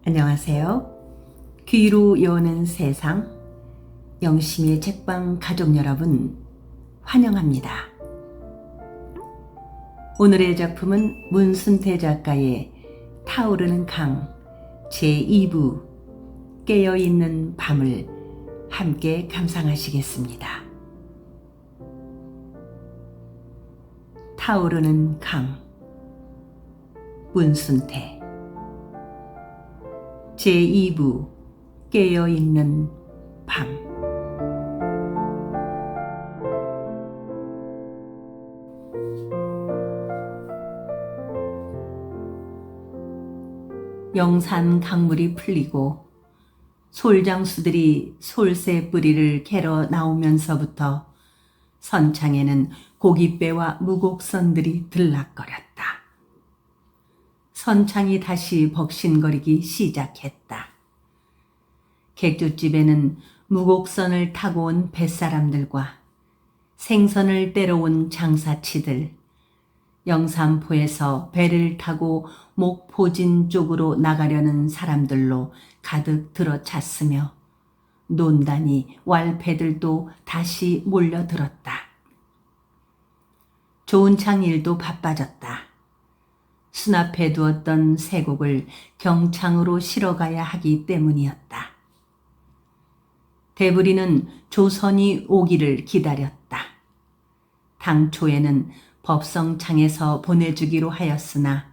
안녕하세요. 귀로 여는 세상 영심의 책방 가족 여러분 환영합니다. 오늘의 작품은 문순태 작가의 타오르는 강 제2부 깨어있는 밤을 함께 감상하시겠습니다. 타오르는 강 문순태 제2부 깨어있는 밤. 영산 강물이 풀리고 솔장수들이 솔새 뿌리를 캐러 나오면서부터 선창에는 고깃배와 무곡선들이 들락거렸다. 선창이 다시 벅신거리기 시작했다. 객주집에는 무곡선을 타고 온 뱃사람들과 생선을 떼러 온 장사치들, 영산포에서 배를 타고 목포진 쪽으로 나가려는 사람들로 가득 들어찼으며 논단이 왈패들도 다시 몰려들었다. 조은창 일도 바빠졌다. 수납해 두었던 세곡을 경창으로 실어가야 하기 때문이었다. 대부리는 조선이 오기를 기다렸다. 당초에는 법성창에서 보내주기로 하였으나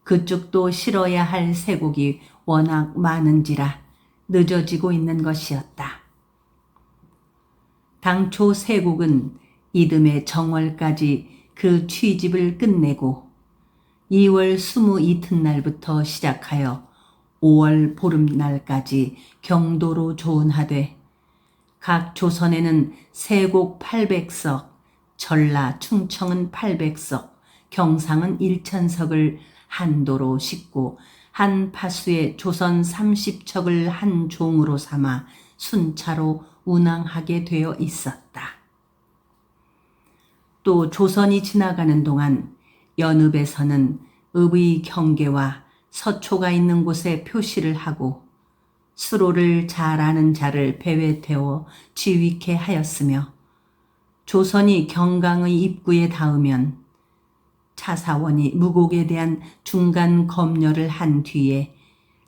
그쪽도 실어야 할 세곡이 워낙 많은지라 늦어지고 있는 것이었다. 당초 세곡은 이듬해 정월까지 그 취집을 끝내고 2월 22텟날부터 시작하여 5월 보름날까지 경도로 조운하되 각 조선에는 세곡 800석, 전라, 충청은 800석, 경상은 1000석을 한도로 싣고 한 파수에 조선 30척을 한 종으로 삼아 순차로 운항하게 되어 있었다. 또 조선이 지나가는 동안 연읍에서는 읍의 경계와 서초가 있는 곳에 표시를 하고 수로를 잘 아는 자를 배에 태워 지휘케 하였으며 조선이 경강의 입구에 닿으면 차사원이 무곡에 대한 중간 검열을 한 뒤에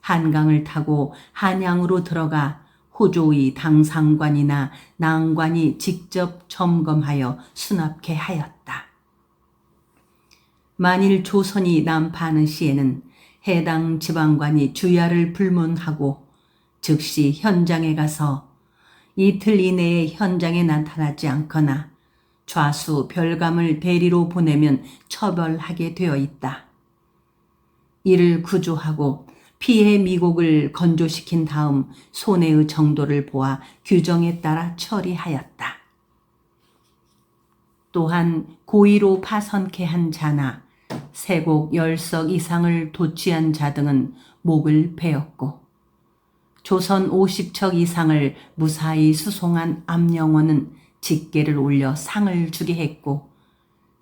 한강을 타고 한양으로 들어가 호조의 당상관이나 낭관이 직접 점검하여 수납케 하였다. 만일 조선이 난파하는 시에는 해당 지방관이 주야를 불문하고 즉시 현장에 가서 이틀 이내에 현장에 나타나지 않거나 좌수 별감을 대리로 보내면 처벌하게 되어 있다. 이를 구조하고 피해 미곡을 건조시킨 다음 손해의 정도를 보아 규정에 따라 처리하였다. 또한 고의로 파선케 한 자나 세곡 10석 이상을 도취한 자 등은 목을 베었고 조선 50척 이상을 무사히 수송한 암영원은 직계를 올려 상을 주게 했고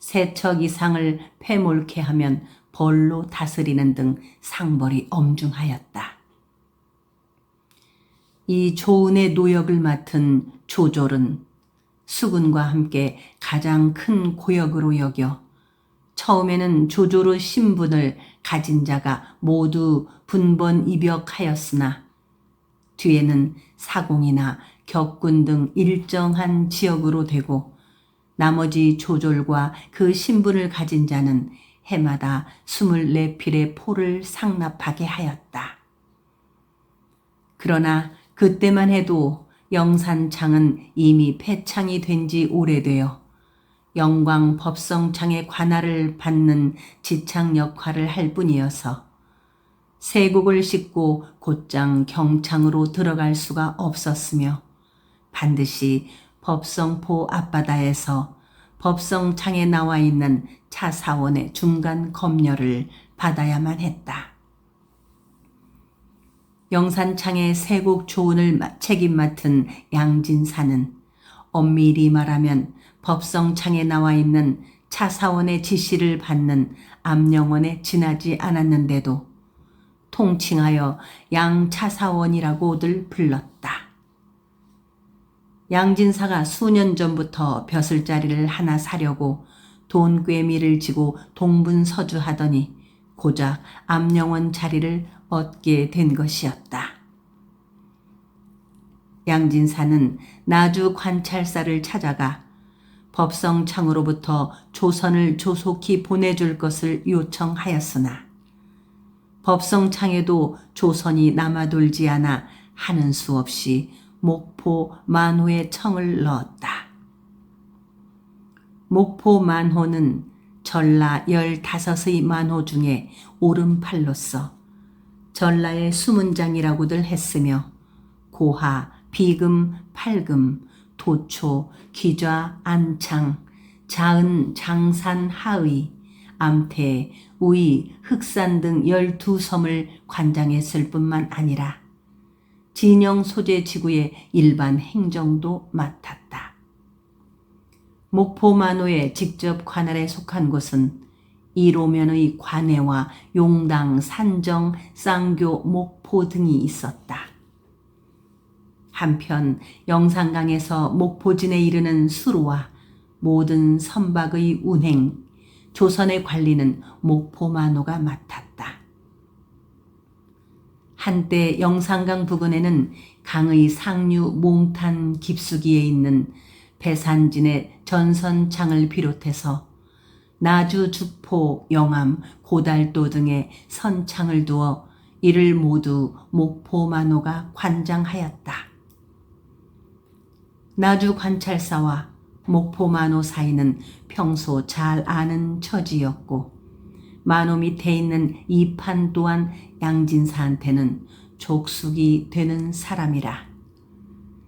3척 이상을 패몰케 하면 벌로 다스리는 등 상벌이 엄중하였다. 이 조은의 노역을 맡은 조졸은 수군과 함께 가장 큰 고역으로 여겨 처음에는 조조의 신분을 가진 자가 모두 분번 입역하였으나 뒤에는 사공이나 격군 등 일정한 지역으로 되고 나머지 조졸과 그 신분을 가진 자는 해마다 24필의 포를 상납하게 하였다. 그러나 그때만 해도 영산창은 이미 폐창이 된 지 오래되어 영광 법성창의 관할을 받는 지창 역할을 할 뿐이어서 세곡을 싣고 곧장 경창으로 들어갈 수가 없었으며 반드시 법성포 앞바다에서 법성창에 나와 있는 차사원의 중간 검열을 받아야만 했다. 영산창의 세곡 조운을 책임 맡은 양진사는 엄밀히 말하면 법성창에 나와 있는 차사원의 지시를 받는 암령원에 지나지 않았는데도 통칭하여 양차사원이라고들 불렀다. 양진사가 수년 전부터 벼슬자리를 하나 사려고 돈꾀미를 지고 동분서주하더니 고작 암령원 자리를 얻게 된 것이었다. 양진사는 나주 관찰사를 찾아가 법성창으로부터 조선을 조속히 보내줄 것을 요청하였으나 법성창에도 조선이 남아돌지 않아 하는 수 없이 목포 만호에 청을 넣었다. 목포 만호는 전라 15의 만호 중에 오른팔로서 전라의 수문장이라고들 했으며 고하, 비금, 팔금, 도초, 기좌, 안창, 자은, 장산, 하의, 암태, 우이, 흑산 등 12섬을 관장했을 뿐만 아니라 진영 소재 지구의 일반 행정도 맡았다. 목포 만호에 직접 관할에 속한 곳은 이로면의 관해와 용당, 산정, 쌍교, 목포 등이 있었다. 한편 영산강에서 목포진에 이르는 수로와 모든 선박의 운행, 조선의 관리는 목포 만호가 맡았다. 한때 영산강 부근에는 강의 상류 몽탄 깊숙이에 있는 배산진의 전선창을 비롯해서 나주, 주포, 영암, 고달도 등의 선창을 두어 이를 모두 목포 만호가 관장하였다. 나주 관찰사와 목포 만호 사이는 평소 잘 아는 처지였고 만호 밑에 있는 이판 또한 양진사한테는 족숙이 되는 사람이라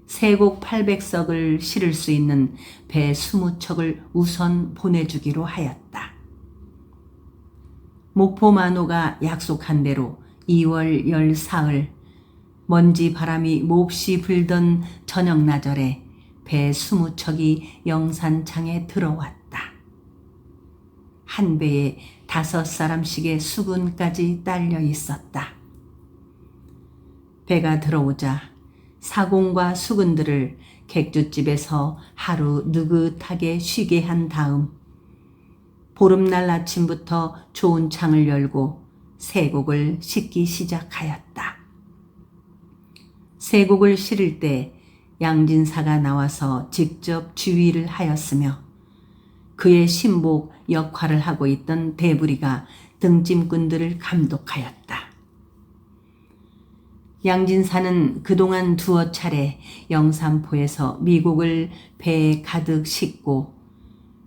세곡 800석을 실을 수 있는 배 20척을 우선 보내주기로 하였다. 목포 만호가 약속한 대로 2월 14일 먼지 바람이 몹시 불던 저녁 나절에 배 20척이 영산창에 들어왔다. 한 배에 5사람씩의 수군까지 딸려 있었다. 배가 들어오자 사공과 수군들을 객주집에서 하루 느긋하게 쉬게 한 다음 보름날 아침부터 좋은 창을 열고 세곡을 싣기 시작하였다. 세곡을 실을 때 양진사가 나와서 직접 지휘를 하였으며 그의 신복 역할을 하고 있던 대부리가 등짐꾼들을 감독하였다. 양진사는 그동안 두어 차례 영산포에서 미국을 배에 가득 싣고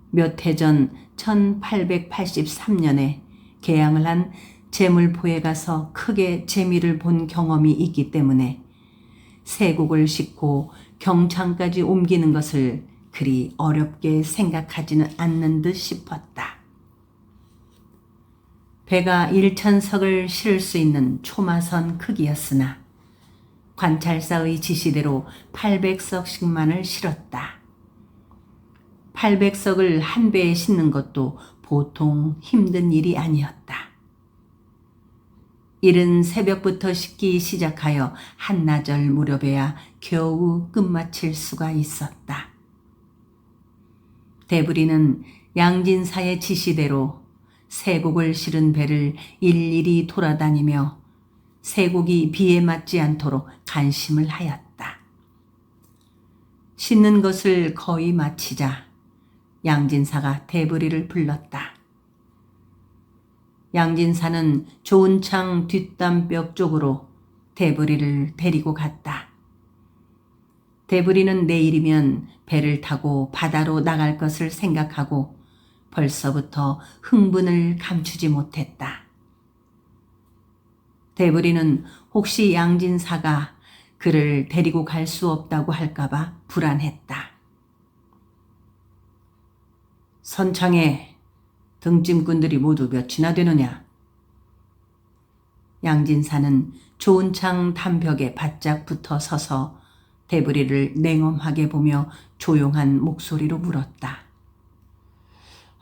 몇 해 전 1883년에 개항을 한 제물포에 가서 크게 재미를 본 경험이 있기 때문에 세곡을 싣고 경창까지 옮기는 것을 그리 어렵게 생각하지는 않는 듯 싶었다. 배가 1,000석을 실을 수 있는 초마선 크기였으나 관찰사의 지시대로 800석씩만을 실었다. 800석을 한 배에 싣는 것도 보통 힘든 일이 아니었다. 이른 새벽부터 싣기 시작하여 한나절 무렵에야 겨우 끝마칠 수가 있었다. 대부리는 양진사의 지시대로 세곡을 실은 배를 일일이 돌아다니며 세곡이 비에 맞지 않도록 간심을 하였다. 싣는 것을 거의 마치자 양진사가 대부리를 불렀다. 양진사는 좋은 창 뒷담벽 쪽으로 대부리를 데리고 갔다. 대부리는 내일이면 배를 타고 바다로 나갈 것을 생각하고 벌써부터 흥분을 감추지 못했다. 대부리는 혹시 양진사가 그를 데리고 갈 수 없다고 할까봐 불안했다. 선창에 등짐꾼들이 모두 몇이나 되느냐? 양진사는 좋은 창 담벽에 바짝 붙어 서서 대부리를 냉엄하게 보며 조용한 목소리로 물었다.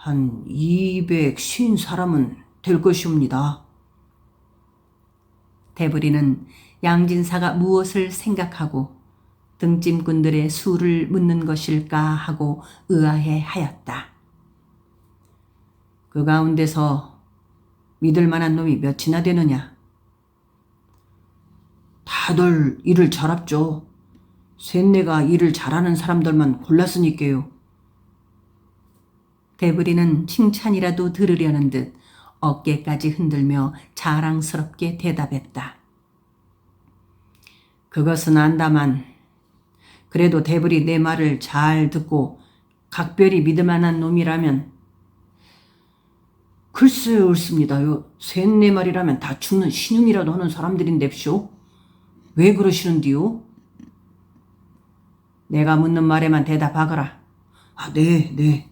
한 250사람은 될 것이옵니다. 대부리는 양진사가 무엇을 생각하고 등짐꾼들의 수를 묻는 것일까 하고 의아해 하였다. 그 가운데서 믿을 만한 놈이 몇이나 되느냐? 다들 일을 잘합죠. 셋네가 일을 잘하는 사람들만 골랐으니까요. 대부리는 칭찬이라도 들으려는 듯 어깨까지 흔들며 자랑스럽게 대답했다. 그것은 안다만 그래도 대부리 내 말을 잘 듣고 각별히 믿을 만한 놈이라면 글쎄 옳습니다요. 셋네 마리라면 다 죽는 신용이라도 하는 사람들인데쇼. 왜 그러시는디요? 내가 묻는 말에만 대답하거라. 네.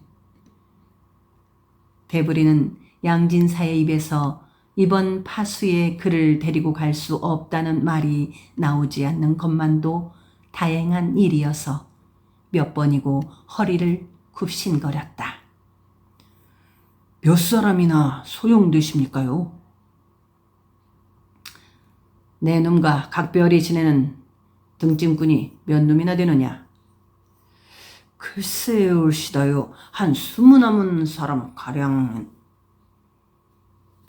대부리는 양진사의 입에서 이번 파수에 그를 데리고 갈 수 없다는 말이 나오지 않는 것만도 다행한 일이어서 몇 번이고 허리를 굽신거렸다. 몇 사람이나 소용되십니까요? 내 놈과 각별히 지내는 등짐꾼이 몇 놈이나 되느냐? 글쎄 옳시다요. 한 20 남은 사람 가량.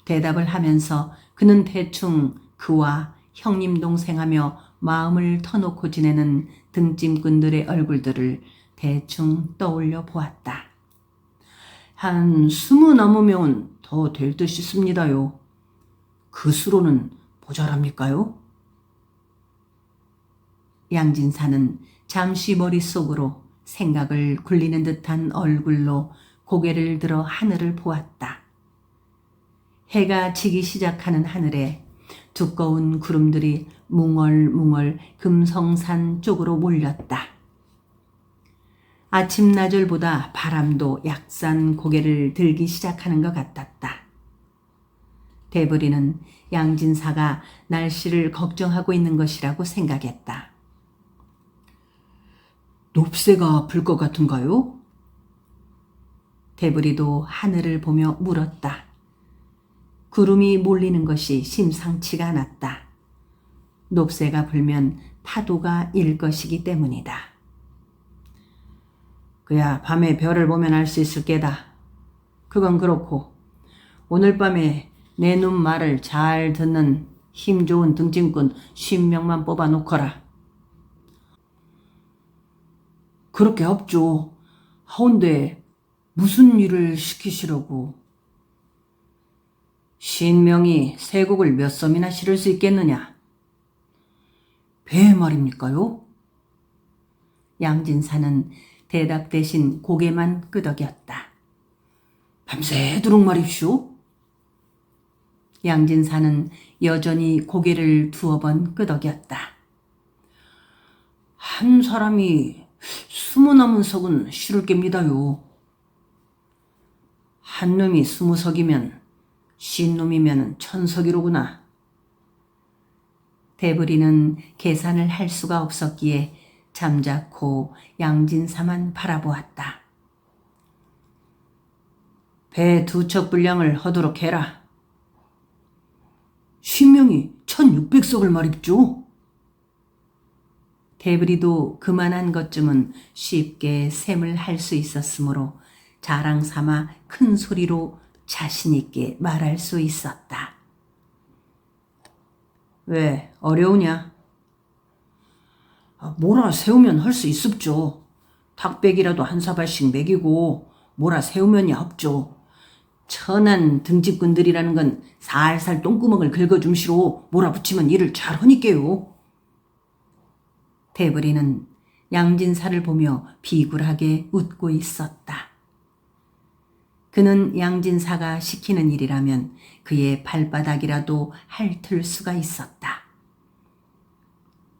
대답을 하면서 그는 대충 그와 형님 동생하며 마음을 터놓고 지내는 등짐꾼들의 얼굴들을 대충 떠올려 보았다. 한 20 남으면 더 될 듯 싶습니다요. 그 수로는 모자랍니까요? 양진사는 잠시 머릿속으로 생각을 굴리는 듯한 얼굴로 고개를 들어 하늘을 보았다. 해가 지기 시작하는 하늘에 두꺼운 구름들이 뭉얼뭉얼 금성산 쪽으로 몰렸다. 아침나절보다 바람도 약산 고개를 들기 시작하는 것 같았다. 대부리는 양진사가 날씨를 걱정하고 있는 것이라고 생각했다. 놉새가 불 것 같은가요? 대부리도 하늘을 보며 물었다. 구름이 몰리는 것이 심상치가 않았다. 놉새가 불면 파도가 일 것이기 때문이다. 그야 밤에 별을 보면 알 수 있을 게다. 그건 그렇고 오늘 밤에 내 놈 말을 잘 듣는 힘 좋은 등짐꾼 50명만 뽑아 놓거라. 그렇게 없죠. 하온데 무슨 일을 시키시려고? 50명이 세곡을 몇 섬이나 실을 수 있겠느냐? 배 말입니까요? 양진사는 대답 대신 고개만 끄덕였다. 밤새도록 말입시오. 양진사는 여전히 고개를 2번 끄덕였다. 한 사람이 20 남은 석은 실을 깹니다요. 한 놈이 20석이면 50놈이면 1000석이로구나. 대부리는 계산을 할 수가 없었기에 잠자코 양진사만 바라보았다. 배 2척 분량을 허도록 해라. 50명이 1600석을 말입죠. 대부리도 그만한 것쯤은 쉽게 셈을 할 수 있었으므로 자랑 삼아 큰 소리로 자신 있게 말할 수 있었다. 왜 어려우냐? 몰아 세우면 할 수 있습죠. 닭백이라도 한 사발씩 먹이고 몰아 세우면이 없죠. 천한 등집꾼들이라는 건 살살 똥구멍을 긁어줌시로 몰아붙이면 일을 잘하니까요. 대부리는 양진사를 보며 비굴하게 웃고 있었다. 그는 양진사가 시키는 일이라면 그의 발바닥이라도 핥을 수가 있었다.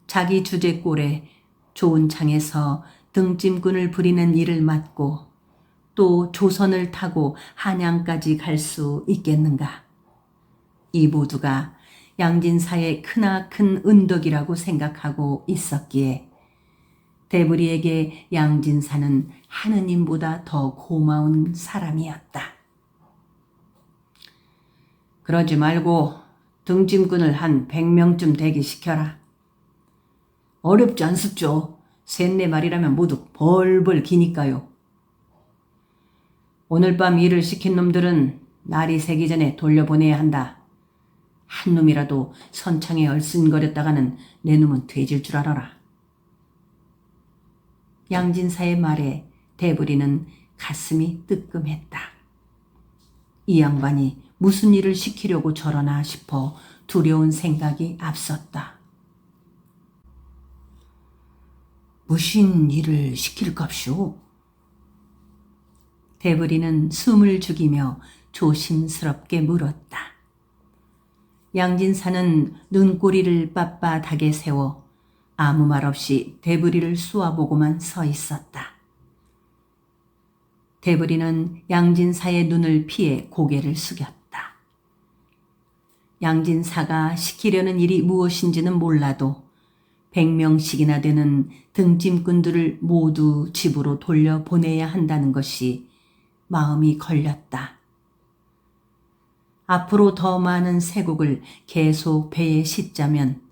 자기 주제꼴에 좋은 창에서 등짐꾼을 부리는 일을 맡고 또 조선을 타고 한양까지 갈 수 있겠는가? 이 모두가 양진사의 크나큰 은덕이라고 생각하고 있었기에 대부리에게 양진사는 하느님보다 더 고마운 사람이었다. 그러지 말고 등짐꾼을 한 100명쯤 대기시켜라. 어렵지 않습죠. 3-4마리라면 모두 벌벌 기니까요. 오늘 밤 일을 시킨 놈들은 날이 새기 전에 돌려보내야 한다. 한 놈이라도 선창에 얼씬거렸다가는 내 놈은 돼질 줄 알아라. 양진사의 말에 대부리는 가슴이 뜨끔했다. 이 양반이 무슨 일을 시키려고 저러나 싶어 두려운 생각이 앞섰다. 무슨 일을 시킬갑쇼? 대부리는 숨을 죽이며 조심스럽게 물었다. 양진사는 눈꼬리를 빳빳하게 세워 아무 말 없이 대부리를 쏘아보고만 서 있었다. 대부리는 양진사의 눈을 피해 고개를 숙였다. 양진사가 시키려는 일이 무엇인지는 몰라도 100명씩이나 되는 등짐꾼들을 모두 집으로 돌려보내야 한다는 것이 마음이 걸렸다. 앞으로 더 많은 세국을 계속 배에 싣자면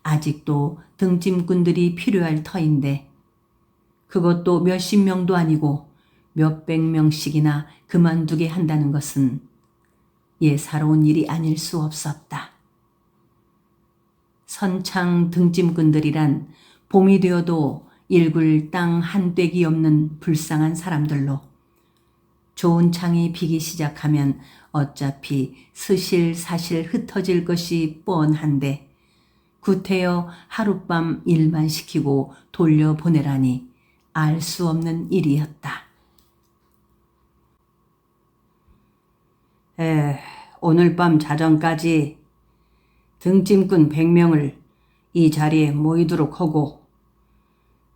아직도 등짐꾼들이 필요할 터인데 그것도 몇십 명도 아니고 몇백 명씩이나 그만두게 한다는 것은 예사로운 일이 아닐 수 없었다. 선창 등짐꾼들이란 봄이 되어도 일굴 땅 한 떼기 없는 불쌍한 사람들로 좋은 창이 비기 시작하면 어차피 스실사실 흩어질 것이 뻔한데 구태여 하룻밤 일만 시키고 돌려보내라니 알 수 없는 일이었다. 오늘 밤 자정까지 등짐꾼 100명을 이 자리에 모이도록 하고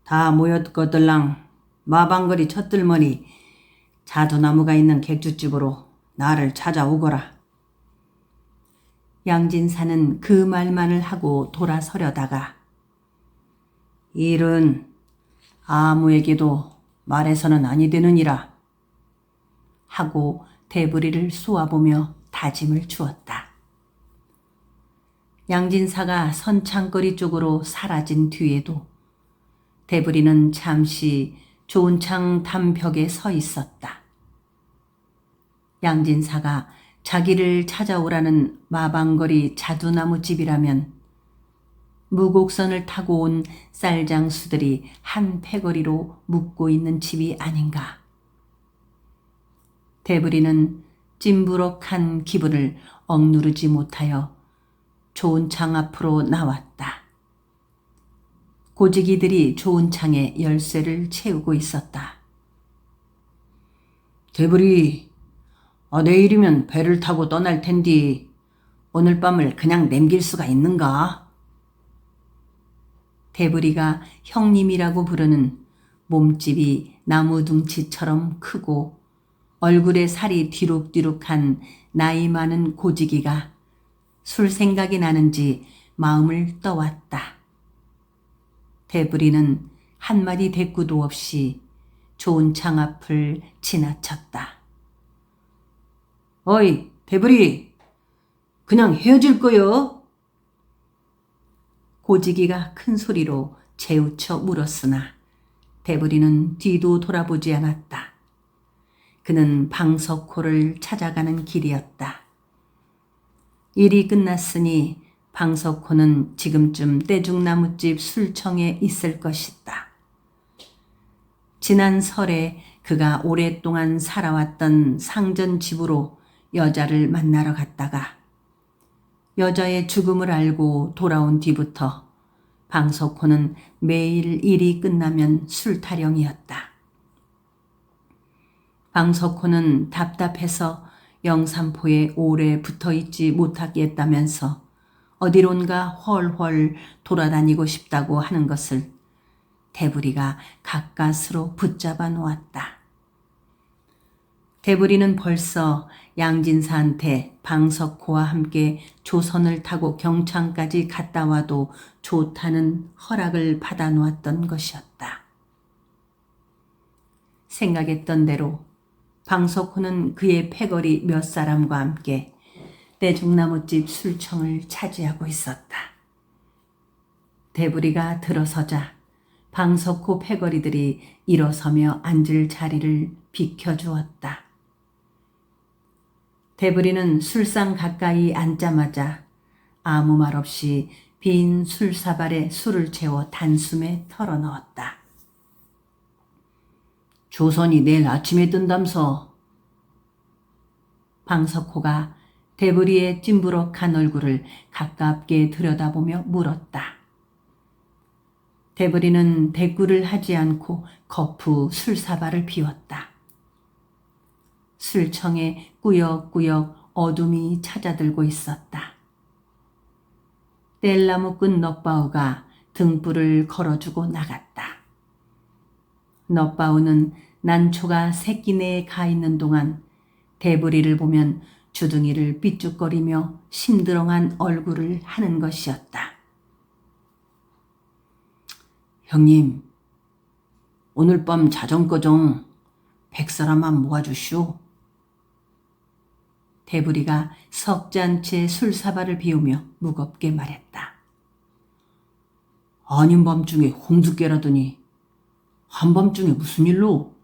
다 모였거들랑 마방거리 쳤들머니 자두나무가 있는 객주집으로 나를 찾아오거라. 양진사는 그 말만을 하고 돌아서려다가 일은 아무에게도 말해서는 아니 되느니라 하고 대부리를 쏘아보며 다짐을 주었다. 양진사가 선창거리 쪽으로 사라진 뒤에도 대부리는 잠시 좋은 창 담벽에 서 있었다. 양진사가 자기를 찾아오라는 마방거리 자두나무 집이라면 무곡선을 타고 온 쌀장수들이 한 패거리로 묵고 있는 집이 아닌가. 대부리는 찜부럭한 기분을 억누르지 못하여 좋은 창 앞으로 나왔다. 고지기들이 좋은 창에 열쇠를 채우고 있었다. 대부리, 내일이면 배를 타고 떠날 텐디 오늘 밤을 그냥 남길 수가 있는가? 대부리가 형님이라고 부르는 몸집이 나무둥치처럼 크고 얼굴에 살이 뒤룩뒤룩한 나이 많은 고지기가 술 생각이 나는지 마음을 떠왔다. 대부리는 한마디 대꾸도 없이 좋은 창 앞을 지나쳤다. 어이, 대부리, 그냥 헤어질 거요? 고지기가 큰 소리로 재우쳐 물었으나 대부리는 뒤도 돌아보지 않았다. 그는 방석호를 찾아가는 길이었다. 일이 끝났으니 방석호는 지금쯤 떼죽나무집 술청에 있을 것이다. 지난 설에 그가 오랫동안 살아왔던 상전집으로 여자를 만나러 갔다가 여자의 죽음을 알고 돌아온 뒤부터 방석호는 매일 일이 끝나면 술타령이었다. 방석호는 답답해서 영산포에 오래 붙어있지 못하겠다면서 어디론가 훨훨 돌아다니고 싶다고 하는 것을 대부리가 가까스로 붙잡아 놓았다. 대부리는 벌써 양진사한테 방석호와 함께 조선을 타고 경창까지 갔다 와도 좋다는 허락을 받아 놓았던 것이었다. 생각했던 대로 방석호는 그의 패거리 몇 사람과 함께 떼죽나무집 술청을 차지하고 있었다. 대부리가 들어서자 방석호 패거리들이 일어서며 앉을 자리를 비켜주었다. 대부리는 술상 가까이 앉자마자 아무 말 없이 빈 술사발에 술을 채워 단숨에 털어넣었다. 조선이 내일 아침에 뜬담서. 방석호가 대부리의 찜부럭한 얼굴을 가깝게 들여다보며 물었다. 대부리는 대꾸를 하지 않고 거푸 술사발을 비웠다. 술청에 꾸역꾸역 어둠이 찾아들고 있었다. 뗄나무 끝 넛바우가 등불을 걸어주고 나갔다. 넛바우는 난초가 새끼내에 가 있는 동안 대부리를 보면 주둥이를 삐죽거리며 심드렁한 얼굴을 하는 것이었다. 형님, 오늘 밤 자전거정 100사람만 모아주시오. 대부리가 석잔채 술사발을 비우며 무겁게 말했다. 아닌 밤중에 홍두깨라더니 한밤중에 무슨 일로?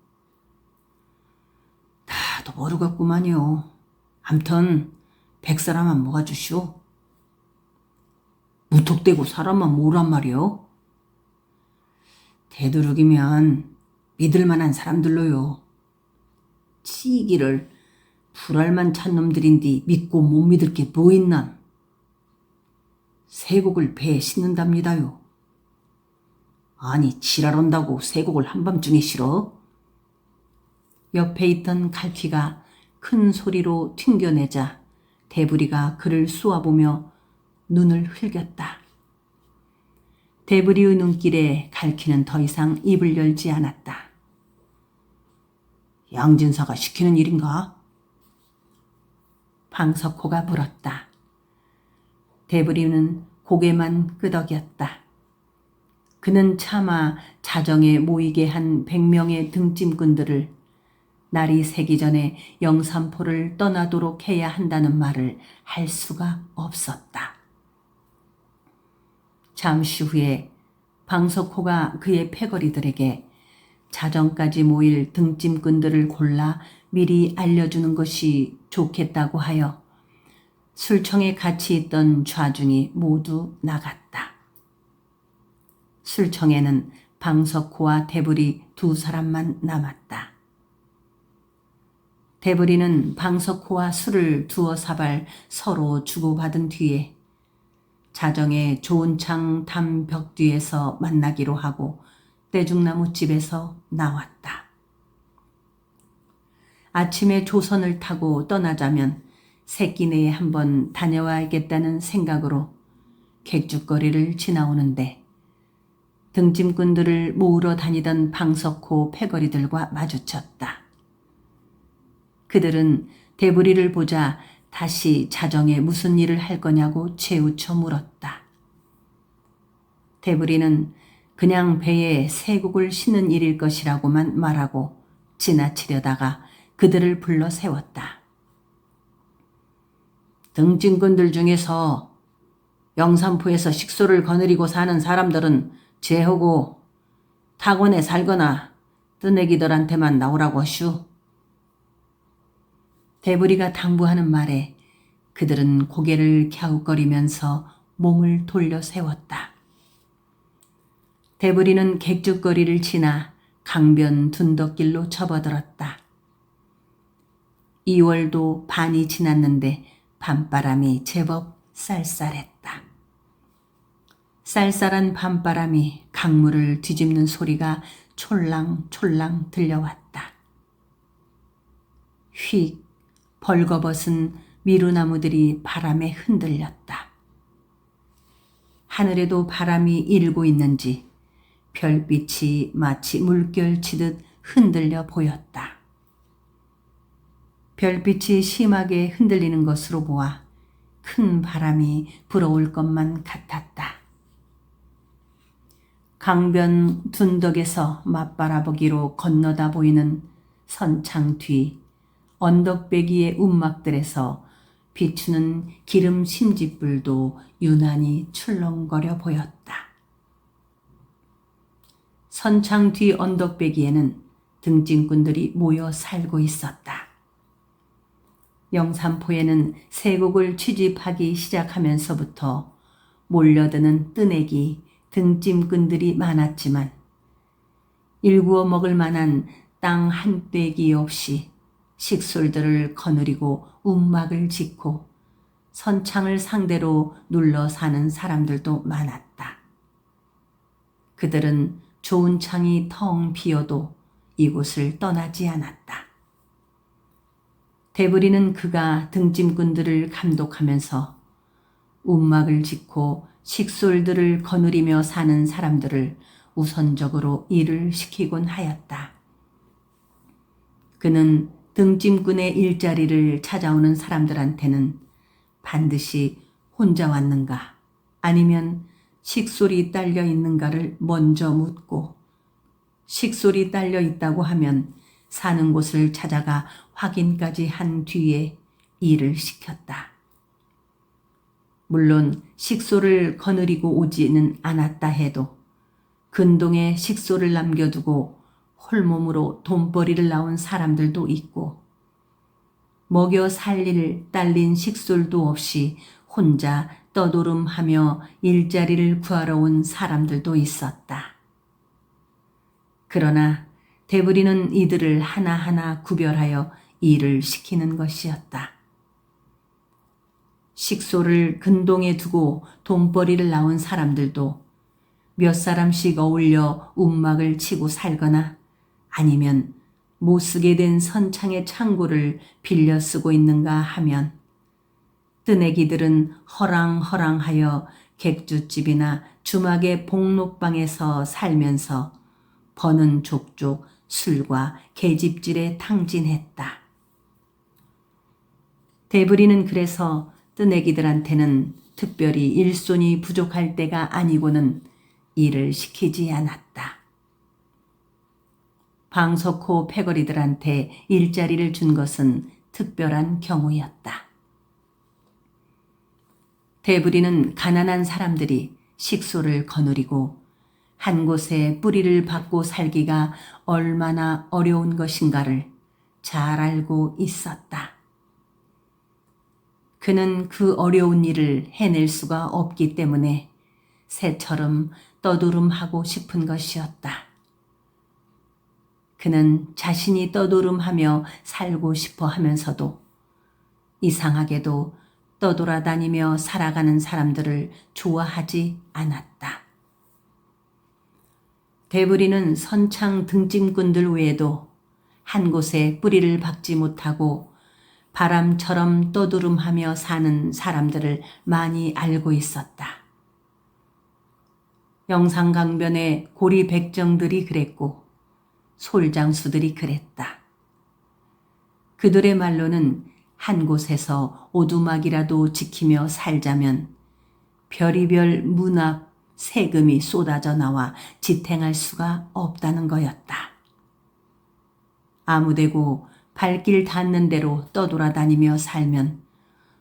다도 모르겠구만요. 암튼 100사람만 모아주시오. 무턱대고 사람만 모으란 말이요. 되도록이면 믿을만한 사람들로요. 치이기를 불알만 찬 놈들인디 믿고 못 믿을 게 뭐 있난. 세곡을 배에 싣는답니다요. 아니 지랄한다고 세곡을 한밤중에 실어? 옆에 있던 갈퀴가 큰 소리로 튕겨내자 대부리가 그를 쏘아보며 눈을 흘겼다. 대부리의 눈길에 갈퀴는 더 이상 입을 열지 않았다. 양진사가 시키는 일인가? 방석호가 물었다. 대부리는 고개만 끄덕였다. 그는 차마 자정에 모이게 한 100명의 등짐꾼들을 날이 새기 전에 영산포를 떠나도록 해야 한다는 말을 할 수가 없었다. 잠시 후에 방석호가 그의 패거리들에게 자정까지 모일 등짐꾼들을 골라 미리 알려주는 것이 좋겠다고 하여 술청에 같이 있던 좌중이 모두 나갔다. 술청에는 방석호와 대부리 두 사람만 남았다. 대부리는 방석호와 술을 두어 사발 서로 주고받은 뒤에 자정에 좋은 창 담벽 뒤에서 만나기로 하고 떼죽나무 집에서 나왔다. 아침에 조선을 타고 떠나자면 새끼내에 한번 다녀와야겠다는 생각으로 객죽거리를 지나오는데 등짐꾼들을 모으러 다니던 방석호 패거리들과 마주쳤다. 그들은 대부리를 보자 다시 자정에 무슨 일을 할 거냐고 재우쳐 물었다. 대부리는 그냥 배에 세곡을 싣는 일일 것이라고만 말하고 지나치려다가 그들을 불러 세웠다. 등짐꾼들 중에서 영산포에서 식소를 거느리고 사는 사람들은 제하고 타곤에 살거나 뜨내기들한테만 나오라고 하슈. 대부리가 당부하는 말에 그들은 고개를 갸웃거리면서 몸을 돌려 세웠다. 대부리는 객죽거리를 지나 강변 둔덕길로 접어들었다. 2월도 반이 지났는데 밤바람이 제법 쌀쌀했다. 쌀쌀한 밤바람이 강물을 뒤집는 소리가 촐랑촐랑 들려왔다. 휙 벌거벗은 미루나무들이 바람에 흔들렸다. 하늘에도 바람이 일고 있는지 별빛이 마치 물결 치듯 흔들려 보였다. 별빛이 심하게 흔들리는 것으로 보아 큰 바람이 불어올 것만 같았다. 강변 둔덕에서 맞바라보기로 건너다 보이는 선창 뒤 언덕배기의 움막들에서 비추는 기름 심지불도 유난히 출렁거려 보였다. 선창 뒤 언덕배기에는 등짐꾼들이 모여 살고 있었다. 영산포에는 세곡을 취집하기 시작하면서부터 몰려드는 뜨내기, 등짐꾼들이 많았지만 일구어 먹을 만한 땅 한 떼기 없이 식솔들을 거느리고 움막을 짓고 선창을 상대로 눌러 사는 사람들도 많았다. 그들은 좋은 창이 텅 비어도 이곳을 떠나지 않았다. 대부리는 그가 등짐꾼들을 감독하면서 움막을 짓고 식솔들을 거느리며 사는 사람들을 우선적으로 일을 시키곤 하였다. 그는 등짐꾼의 일자리를 찾아오는 사람들한테는 반드시 혼자 왔는가 아니면 식솔이 딸려 있는가를 먼저 묻고 식솔이 딸려 있다고 하면 사는 곳을 찾아가 확인까지 한 뒤에 일을 시켰다. 물론 식솔을 거느리고 오지는 않았다 해도 근동에 식솔을 남겨두고 홀몸으로 돈벌이를 나온 사람들도 있고 먹여 살릴 딸린 식솔도 없이 혼자 떠돌음하며 일자리를 구하러 온 사람들도 있었다. 그러나 대부리는 이들을 하나하나 구별하여 일을 시키는 것이었다. 식솔을 근동에 두고 돈벌이를 나온 사람들도 몇 사람씩 어울려 움막을 치고 살거나 아니면 못 쓰게 된 선창의 창고를 빌려 쓰고 있는가 하면 뜨내기들은 허랑허랑하여 객주집이나 주막의 복록방에서 살면서 버는 족족 술과 계집질에 탕진했다. 대부리는 그래서 뜨내기들한테는 특별히 일손이 부족할 때가 아니고는 일을 시키지 않았다. 방석호 패거리들한테 일자리를 준 것은 특별한 경우였다. 대부리는 가난한 사람들이 식소를 거느리고 한 곳에 뿌리를 박고 살기가 얼마나 어려운 것인가를 잘 알고 있었다. 그는 그 어려운 일을 해낼 수가 없기 때문에 새처럼 떠돌음하고 싶은 것이었다. 그는 자신이 떠돌음하며 살고 싶어 하면서도 이상하게도 떠돌아다니며 살아가는 사람들을 좋아하지 않았다. 대부리는 선창 등짐꾼들 외에도 한 곳에 뿌리를 박지 못하고 바람처럼 떠두름하며 사는 사람들을 많이 알고 있었다. 영산강변의 고리 백정들이 그랬고 솔장수들이 그랬다. 그들의 말로는 한 곳에서 오두막이라도 지키며 살자면 별이별 문앞 세금이 쏟아져 나와 지탱할 수가 없다는 거였다. 아무데고 발길 닿는 대로 떠돌아다니며 살면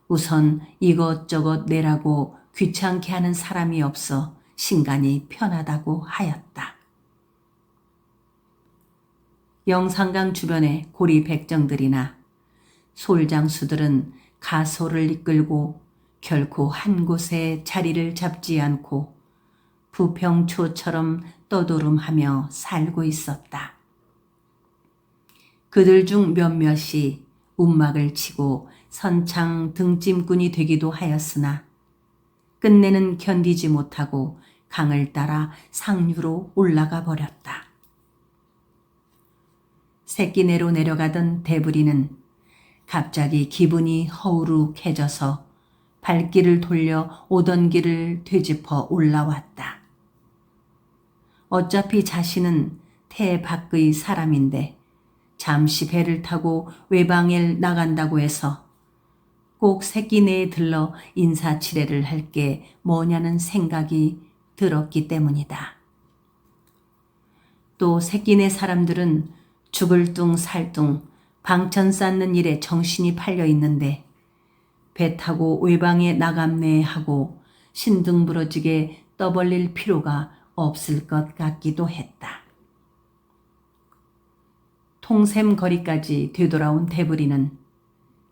우선 이것저것 내라고 귀찮게 하는 사람이 없어 신간이 편하다고 하였다. 영산강 주변의 고리 백정들이나 솔장수들은 가소를 이끌고 결코 한 곳에 자리를 잡지 않고 부평초처럼 떠돌음하며 살고 있었다. 그들 중 몇몇이 움막을 치고 선창 등짐꾼이 되기도 하였으나 끝내는 견디지 못하고 강을 따라 상류로 올라가 버렸다. 새끼내로 내려가던 대부리는 갑자기 기분이 허우룩해져서 발길을 돌려 오던 길을 되짚어 올라왔다. 어차피 자신은 태 밖의 사람인데 잠시 배를 타고 외방에 나간다고 해서 꼭 새끼내에 들러 인사치레를 할 게 뭐냐는 생각이 들었기 때문이다. 또 새끼네 사람들은 죽을 둥 살 둥 방천 쌓는 일에 정신이 팔려 있는데 배 타고 외방에 나감네 하고 신등부러지게 떠벌릴 필요가 없을 것 같기도 했다. 통샘거리까지 되돌아온 대부리는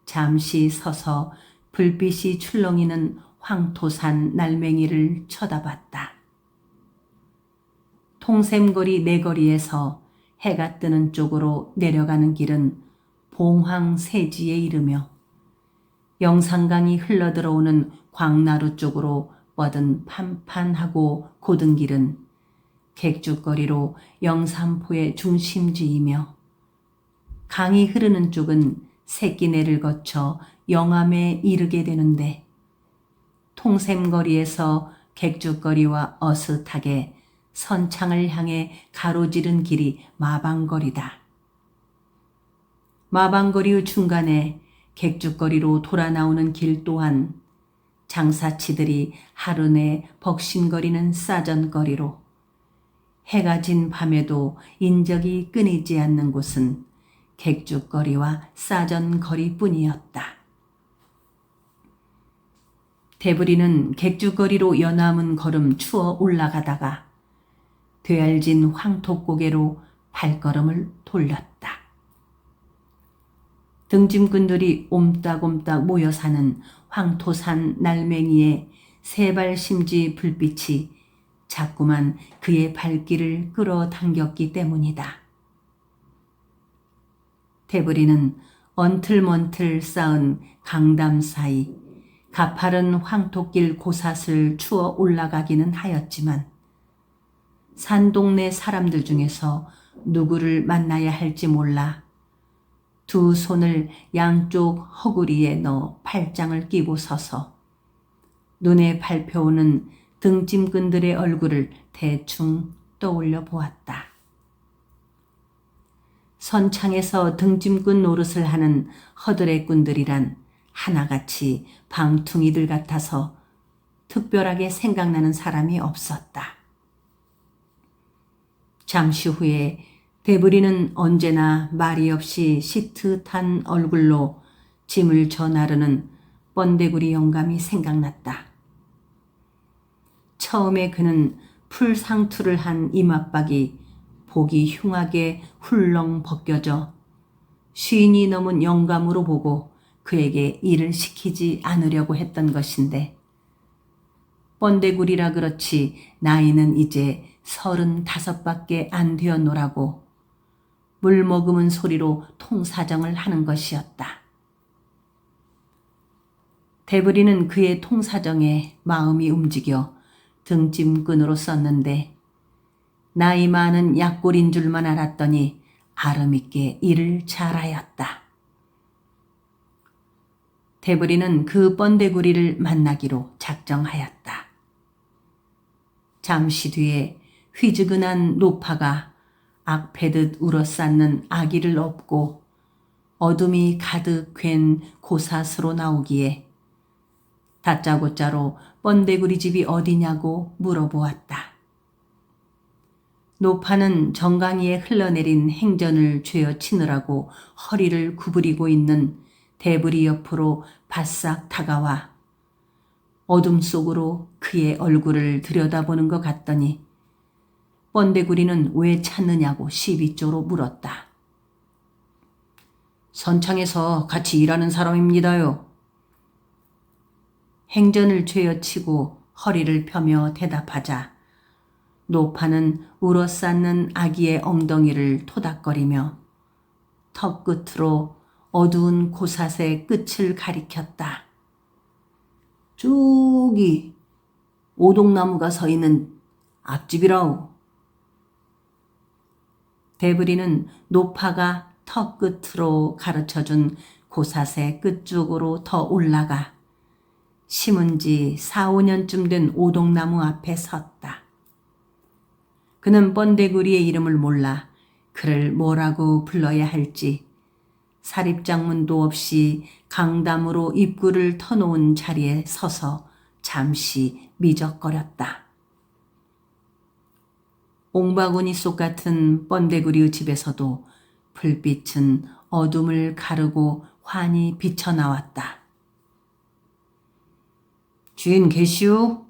잠시 서서 불빛이 출렁이는 황토산 날맹이를 쳐다봤다. 통샘거리 내거리에서 해가 뜨는 쪽으로 내려가는 길은 봉황세지에 이르며 영산강이 흘러들어오는 광나루 쪽으로 뻗은 판판하고 고든 길은 객주거리로 영산포의 중심지이며 강이 흐르는 쪽은 새끼내를 거쳐 영암에 이르게 되는데 통샘거리에서 객주거리와 어슷하게 선창을 향해 가로지른 길이 마방거리다. 마방거리의 중간에 객주거리로 돌아 나오는 길 또한 장사치들이 하루 내 벅신거리는 싸전거리로 해가 진 밤에도 인적이 끊이지 않는 곳은 객주거리와 싸전거리뿐이었다. 대부리는 객주거리로 연암은 걸음 추어 올라가다가 되알진 황토고개로 발걸음을 돌렸다. 등짐꾼들이 옴딱옴딱 모여 사는 황토산 날맹이의 세발심지 불빛이 자꾸만 그의 발길을 끌어당겼기 때문이다. 대부리는 언틀먼틀 쌓은 강담 사이 가파른 황토길 고삿을 추어 올라가기는 하였지만 산동네 사람들 중에서 누구를 만나야 할지 몰라 두 손을 양쪽 허구리에 넣어 팔짱을 끼고 서서 눈에 밟혀오는 등짐꾼들의 얼굴을 대충 떠올려 보았다. 선창에서 등짐꾼 노릇을 하는 허드렛꾼들이란 하나같이 방퉁이들 같아서 특별하게 생각나는 사람이 없었다. 잠시 후에 대부리는 언제나 말이 없이 시트한 얼굴로 짐을 져 나르는 번데구리 영감이 생각났다. 처음에 그는 풀상투를 한 이맛박이 보기 흉하게 훌렁 벗겨져 쉰이 넘은 영감으로 보고 그에게 일을 시키지 않으려고 했던 것인데 번데구리라 그렇지 나이는 이제 35밖에 안 되었노라고 물 머금은 소리로 통사정을 하는 것이었다. 대부리는 그의 통사정에 마음이 움직여 등짐꾼으로 썼는데 나이 많은 약골인 줄만 알았더니 아름있게 일을 잘하였다. 대부리는 그 번데구리를 만나기로 작정하였다. 잠시 뒤에 휘즈근한 노파가 악패듯 울어쌓는 아기를 업고 어둠이 가득 괸 고사스로 나오기에 다짜고짜로 번데구리 집이 어디냐고 물어보았다. 노파는 정강이에 흘러내린 행전을 죄어치느라고 허리를 구부리고 있는 대부리 옆으로 바싹 다가와 어둠 속으로 그의 얼굴을 들여다보는 것 같더니 번데구리는 왜 찾느냐고 시비조로 물었다. 선창에서 같이 일하는 사람입니다요. 행전을 죄어치고 허리를 펴며 대답하자 노파는 울어쌓는 아기의 엉덩이를 토닥거리며 턱 끝으로 어두운 고삿의 끝을 가리켰다. 저기 오동나무가 서 있는 앞집이라오. 대부리는 노파가 턱 끝으로 가르쳐준 고삿의 끝쪽으로 더 올라가 심은 지 4, 5년쯤 된 오동나무 앞에 섰다. 그는 번데구리의 이름을 몰라 그를 뭐라고 불러야 할지 사립장문도 없이 강담으로 입구를 터놓은 자리에 서서 잠시 미적거렸다. 옹바구니 속 같은 번데구리의 집에서도 불빛은 어둠을 가르고 환히 비쳐나왔다. 주인 계시오?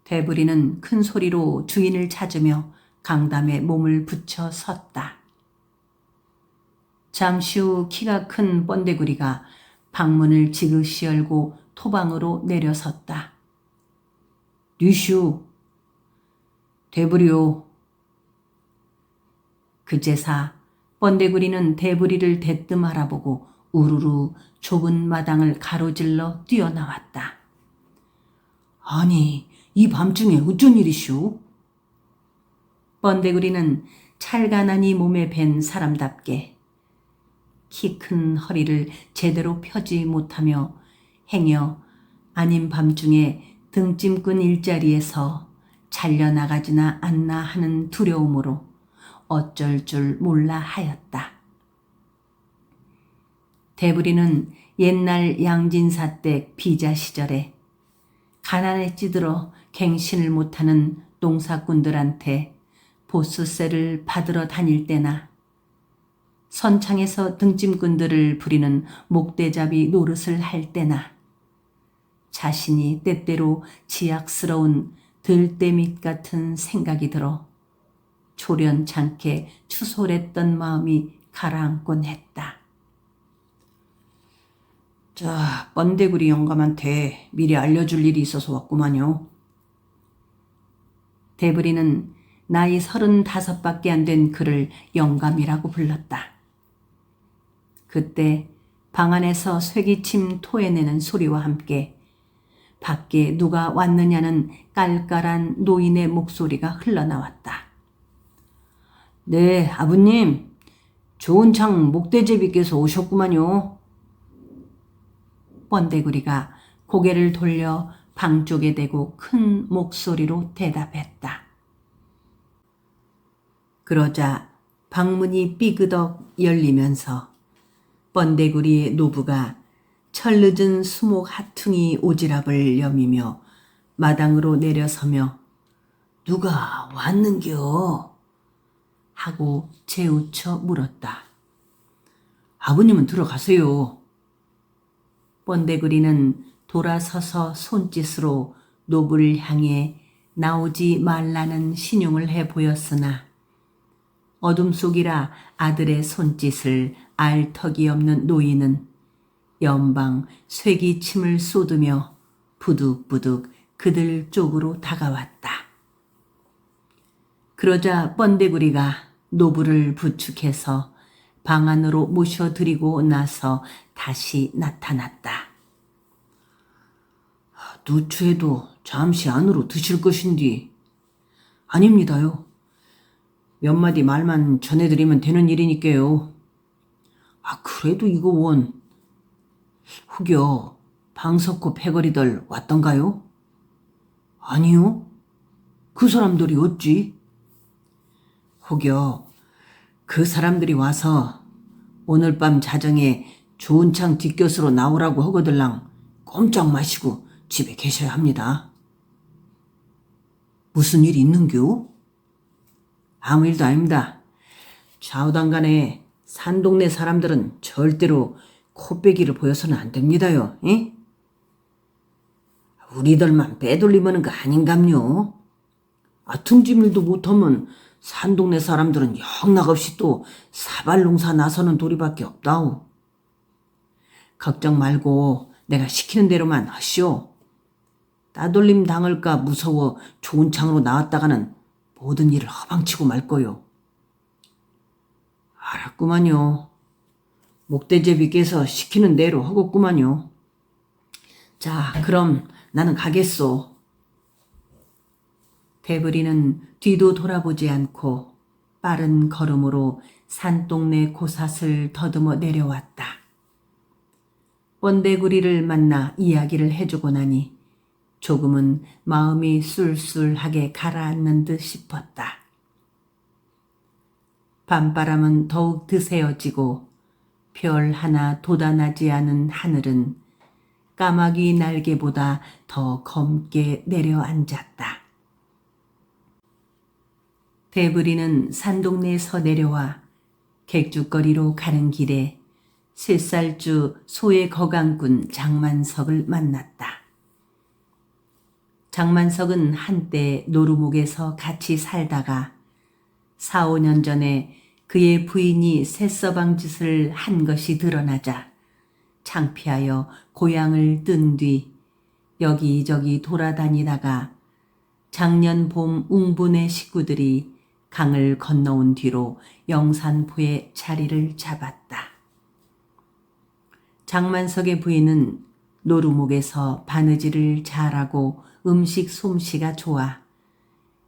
대부리는 큰 소리로 주인을 찾으며 강담에 몸을 붙여 섰다. 잠시 후 키가 큰 번데구리가 방문을 지그시 열고 토방으로 내려섰다. 류슈, 대부리오. 그제사 번데구리는 대부리를 대뜸 알아보고 우르르 좁은 마당을 가로질러 뛰어나왔다. 아니, 이 밤중에 어쩐 일이시오? 번데구리는 찰가나니 몸에 밴 사람답게 키 큰 허리를 제대로 펴지 못하며 행여 아닌 밤중에 등짐꾼 일자리에서 잘려나가지나 않나 하는 두려움으로 어쩔 줄 몰라 하였다. 대부리는 옛날 양진사댁 비자 시절에 가난에 찌들어 갱신을 못하는 농사꾼들한테 보스세를 받으러 다닐 때나 선창에서 등짐꾼들을 부리는 목대잡이 노릇을 할 때나 자신이 때때로 지약스러운 들대밑 같은 생각이 들어 조련찮게 추솔했던 마음이 가라앉곤 했다. 자, 번데구리 영감한테 미리 알려줄 일이 있어서 왔구만요. 대부리는 나이 35밖에 안 된 그를 영감이라고 불렀다. 그때 방 안에서 쇠기침 토해내는 소리와 함께 밖에 누가 왔느냐는 깔깔한 노인의 목소리가 흘러나왔다. 네, 아버님. 좋은 창 목대제비께서 오셨구만요. 번데구리가 고개를 돌려 방 쪽에 대고 큰 목소리로 대답했다. 그러자 방문이 삐그덕 열리면서 번데구리의 노부가 철늦은 수목 하퉁이 오지랖을 여미며 마당으로 내려서며 누가 왔는겨? 하고 재우쳐 물었다. 아버님은 들어가세요. 번데구리는 돌아서서 손짓으로 노부를 향해 나오지 말라는 신용을 해 보였으나 어둠 속이라 아들의 손짓을 알 턱이 없는 노인은 연방 쇠기침을 쏟으며 부득부득 그들 쪽으로 다가왔다. 그러자 번데구리가 노부를 부축해서 방 안으로 모셔드리고 나서 다시 나타났다. 누추해도 잠시 안으로 드실 것인디. 아닙니다요. 몇 마디 말만 전해드리면 되는 일이니까요. 그래도 이거 원 혹여 방석호 패거리들 왔던가요? 아니요. 그 사람들이 어찌? 혹여 그 사람들이 와서 오늘 밤 자정에 좋은 창 뒷곁으로 나오라고 하거들랑 꼼짝 마시고 집에 계셔야 합니다. 무슨 일 있는겨? 아무 일도 아닙니다. 좌우당간에 산동네 사람들은 절대로 코빼기를 보여서는 안 됩니다요. 에? 우리들만 빼돌리면 거 아닌감요. 등짐일도 못하면 산동네 사람들은 영락없이 또 사발농사 나서는 도리밖에 없다오. 걱정 말고 내가 시키는 대로만 하시오. 따돌림 당할까 무서워 좋은 창으로 나왔다가는 모든 일을 허방치고 말 거요. 알았구만요. 목대제비께서 시키는 대로 하겠구만요. 자, 그럼 나는 가겠소. 대부리는 뒤도 돌아보지 않고 빠른 걸음으로 산동네 고삿을 더듬어 내려왔다. 번데구리를 만나 이야기를 해주고 나니 조금은 마음이 쏠쏠하게 가라앉는 듯 싶었다. 밤바람은 더욱 드세어지고 별 하나 돋아나지 않은 하늘은 까마귀 날개보다 더 검게 내려앉았다. 대부리는 산동네에서 내려와 객주거리로 가는 길에 쇠살주 소의 거강꾼 장만석을 만났다. 장만석은 한때 노루목에서 같이 살다가 4, 5년 전에 그의 부인이 새서방 짓을 한 것이 드러나자 창피하여 고향을 뜬 뒤 여기저기 돌아다니다가 작년 봄 웅분의 식구들이 강을 건너온 뒤로 영산포에 자리를 잡았다. 장만석의 부인은 노루목에서 바느질을 잘하고 음식 솜씨가 좋아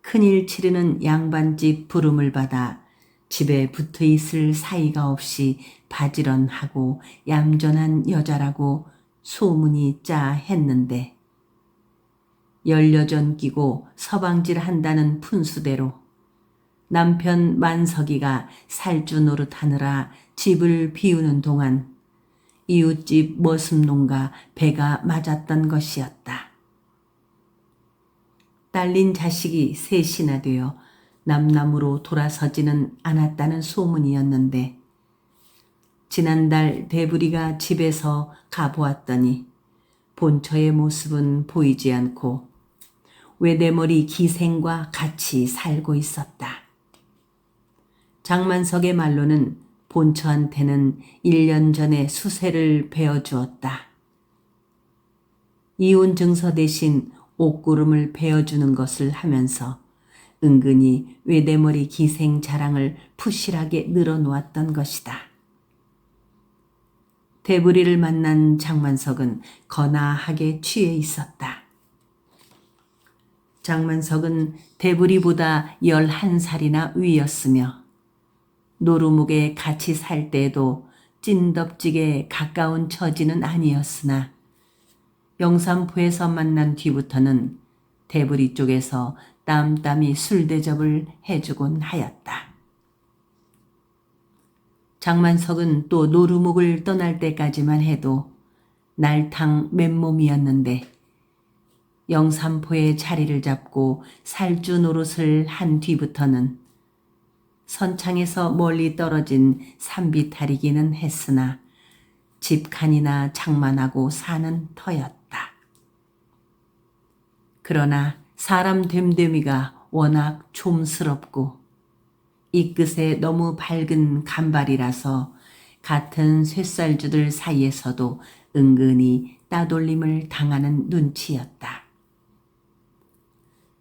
큰일 치르는 양반집 부름을 받아 집에 붙어 있을 사이가 없이 바지런하고 얌전한 여자라고 소문이 짜했는데 열여전 끼고 서방질 한다는 푼수대로 남편 만석이가 살주 노릇하느라 집을 비우는 동안 이웃집 머슴놈과 배가 맞았던 것이었다. 딸린 자식이 셋이나 되어 남남으로 돌아서지는 않았다는 소문이었는데 지난달 대부리가 집에서 가보았더니 본처의 모습은 보이지 않고 외대머리 기생과 같이 살고 있었다. 장만석의 말로는 본처한테는 1년 전에 수세를 베어주었다. 이혼 증서 대신 옷구름을 베어주는 것을 하면서 은근히 외대머리 기생 자랑을 푸실하게 늘어놓았던 것이다. 대부리를 만난 장만석은 거나하게 취해 있었다. 장만석은 대부리보다 11살이나 위였으며 노루묵에 같이 살 때에도 찐덥지게 가까운 처지는 아니었으나 영산포에서 만난 뒤부터는 대부리 쪽에서 땀땀이 술 대접을 해주곤 하였다. 장만석은 또 노루묵을 떠날 때까지만 해도 날탕 맨몸이었는데 영산포에 자리를 잡고 살주 노릇을 한 뒤부터는 선창에서 멀리 떨어진 산비탈이기는 했으나 집칸이나 장만하고 사는 터였다. 그러나 사람 됨됨이가 워낙 좀스럽고 이 끝에 너무 밝은 간발이라서 같은 쇠살주들 사이에서도 은근히 따돌림을 당하는 눈치였다.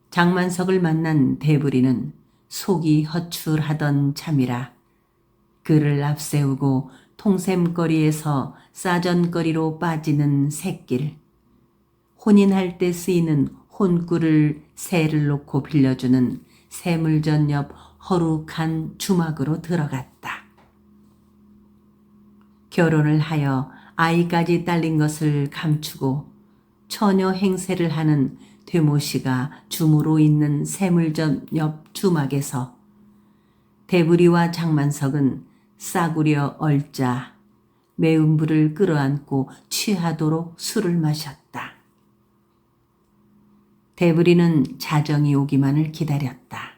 장만석을 만난 대부리는 속이 허출하던 참이라 그를 앞세우고 통샘거리에서 싸전거리로 빠지는 샛길, 혼인할 때 쓰이는 혼꿀을 새를 놓고 빌려주는 새물전 옆 허룩한 주막으로 들어갔다. 결혼을 하여 아이까지 딸린 것을 감추고 처녀 행세를 하는 되모씨가 주무로 있는 새물전 옆 주막에서 대부리와 장만석은 싸구려 얼자 매운 불을 끌어안고 취하도록 술을 마셨다. 대부리는 자정이 오기만을 기다렸다.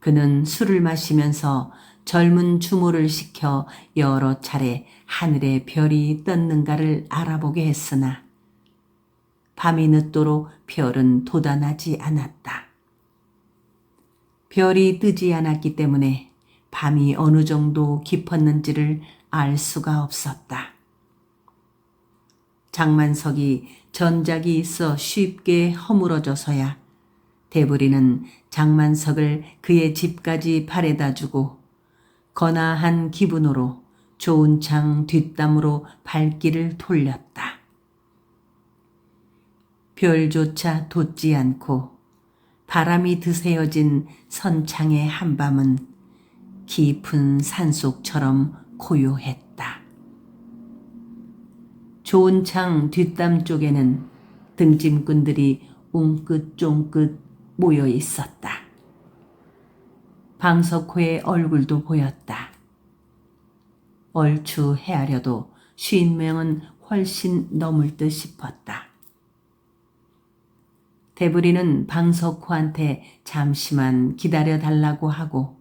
그는 술을 마시면서 젊은 주모를 시켜 여러 차례 하늘에 별이 떴는가를 알아보게 했으나 밤이 늦도록 별은 돋아나지 않았다. 별이 뜨지 않았기 때문에 밤이 어느 정도 깊었는지를 알 수가 없었다. 장만석이 전작이 있어 쉽게 허물어져서야 대부리는 장만석을 그의 집까지 바래다 주고 거나한 기분으로 좋은 창 뒷담으로 발길을 돌렸다. 별조차 돋지 않고 바람이 드세어진 선창의 한밤은 깊은 산속처럼 고요했다. 좋은 창 뒷담 쪽에는 등짐꾼들이 웅긋쫑긋 모여 있었다. 방석호의 얼굴도 보였다. 얼추 헤아려도 50명은 훨씬 넘을 듯 싶었다. 대부리는 방석호한테 잠시만 기다려달라고 하고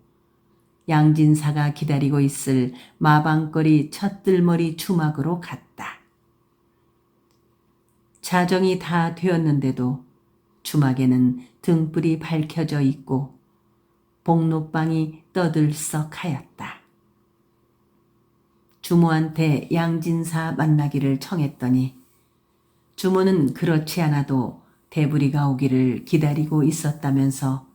양진사가 기다리고 있을 마방거리 찻들머리 주막으로 갔다. 자정이 다 되었는데도 주막에는 등불이 밝혀져 있고 복록방이 떠들썩하였다. 주모한테 양진사 만나기를 청했더니 주모는 그렇지 않아도 대부리가 오기를 기다리고 있었다면서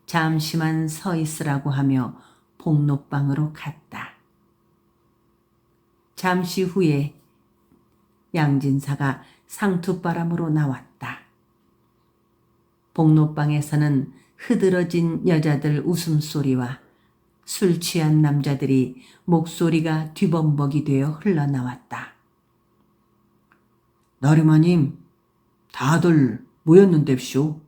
잠시만 서 있으라고 하며 복록방으로 갔다. 잠시 후에 양진사가 상투바람으로 나왔다. 복록방에서는 흐드러진 여자들 웃음소리와 술 취한 남자들이 목소리가 뒤범벅이 되어 흘러나왔다. 나리마님, 다들 모였는데쇼.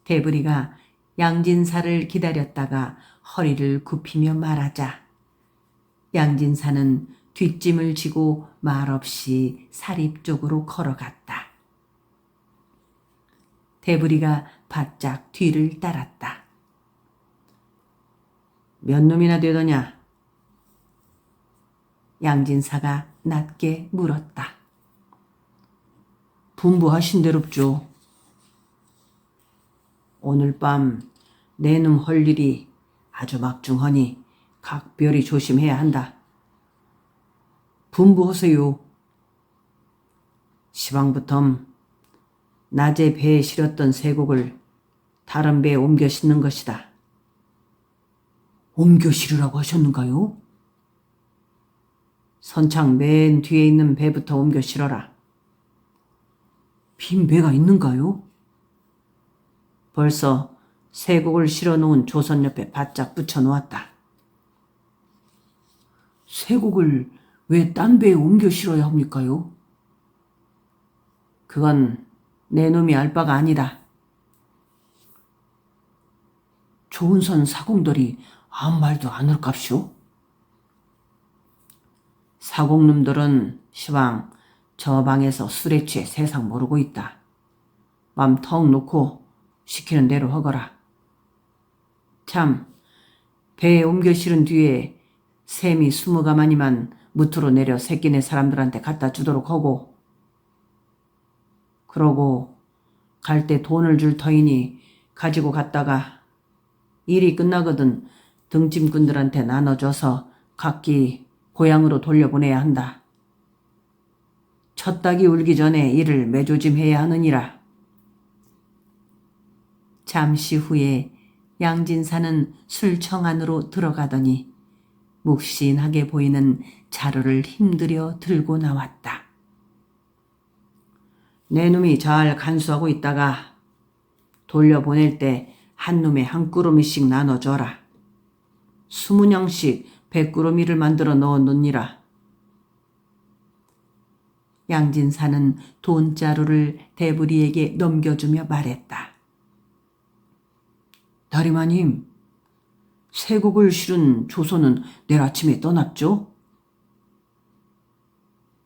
대부리가 양진사를 기다렸다가 허리를 굽히며 말하자 양진사는 뒷짐을 지고 말없이 사립 쪽으로 걸어갔다. 대부리가 바짝 뒤를 따랐다. 몇 놈이나 되더냐? 양진사가 낮게 물었다. 분부하신 대롭죠. 오늘 밤 내 놈 헐 일이 아주 막중하니 각별히 조심해야 한다. 분부하세요. 시방부텀 낮에 배에 실었던 쇠곡을 다른 배에 옮겨 싣는 것이다. 옮겨 실으라고 하셨는가요? 선창 맨 뒤에 있는 배부터 옮겨 실어라. 빈 배가 있는가요? 벌써 쇠곡을 실어놓은 조선 옆에 바짝 붙여놓았다. 쇠곡을 왜 딴 배에 옮겨 실어야 합니까요? 그건 내 놈이 알 바가 아니다. 조은선 사공들이 아무 말도 안 할깝쇼? 사공놈들은 시방 저 방에서 술에 취해 세상 모르고 있다. 맘 턱 놓고 시키는 대로 하거라. 참, 배에 옮겨 실은 뒤에 샘이 20가마니만 무트로 내려 새끼네 사람들한테 갖다 주도록 하고 그러고 갈 때 돈을 줄 터이니 가지고 갔다가 일이 끝나거든 등짐꾼들한테 나눠줘서 각기 고향으로 돌려보내야 한다. 첫 닭이 울기 전에 이를 매조짐해야 하느니라. 잠시 후에 양진사는 술청 안으로 들어가더니 묵신하게 보이는 자루를 힘들여 들고 나왔다. 내 놈이 잘 간수하고 있다가 돌려보낼 때 한 놈에 한 꾸러미씩 나눠줘라. 20냥씩 100꾸러미를 만들어 넣어 놓니라. 양진사는 돈자루를 대부리에게 넘겨주며 말했다. 다리마님, 쇠곡을 실은 조선은 내일 아침에 떠났죠?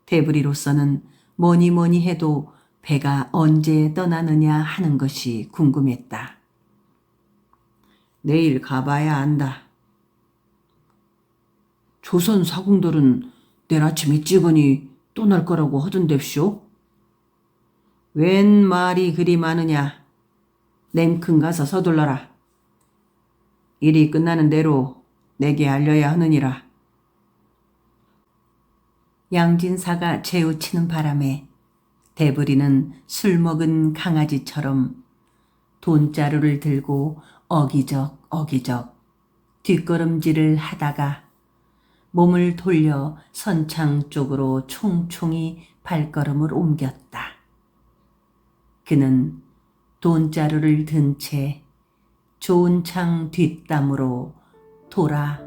대부리로서는 뭐니 해도 배가 언제 떠나느냐 하는 것이 궁금했다. 내일 가봐야 안다. 조선 사공들은 내일 아침 일찍으니 떠날 거라고 하던데쇼? 웬 말이 그리 많으냐. 냉큼 가서 서둘러라. 일이 끝나는 대로 내게 알려야 하느니라. 양진사가 재우치는 바람에 대부리는 술 먹은 강아지처럼 돈자루를 들고 어기적 뒷걸음질을 하다가 몸을 돌려 선창 쪽으로 총총히 발걸음을 옮겼다. 그는 돈자루를 든 채 좋은 창 뒷담으로 돌아